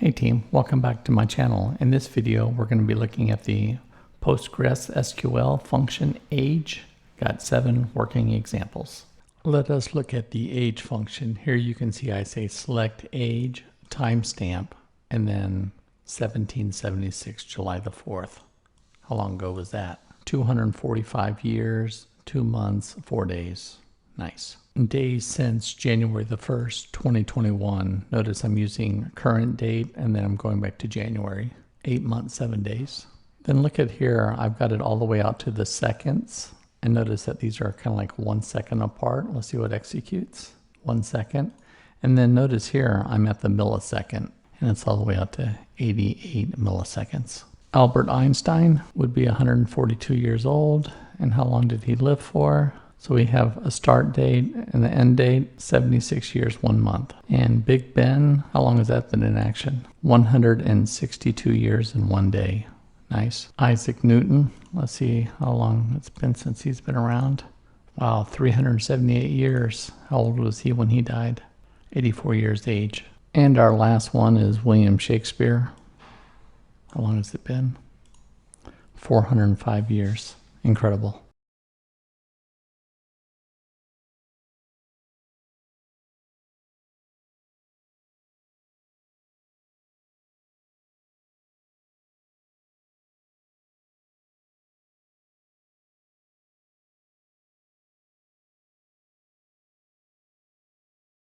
Hey team, welcome back to my channel. In this video, we're going to be looking at the PostgreSQL function age. Got 7 working examples. Let us look at the age function. Here you can see I say select age, timestamp, and then 1776, July the 4th. How long ago was that? 245 years, 2 months, 4 days. Nice. Days since January the 1st, 2021. Notice I'm using current date and then I'm going back to January. 8 months, 7 days. Then look at here, I've got it all the way out to the seconds. And notice that these are kind of like 1 second apart. Let's see what executes. 1 second. And then notice here, I'm at the millisecond. And it's all the way out to 88 milliseconds. Albert Einstein would be 142 years old. And how long did he live for? So we have a start date and the end date, 76 years, 1 month. And Big Ben, how long has that been in action? 162 years and 1 day. Nice. Isaac Newton, let's see how long it's been since he's been around. Wow, 378 years. How old was he when he died? 84 years age. And our last one is William Shakespeare. How long has it been? 405 years. Incredible.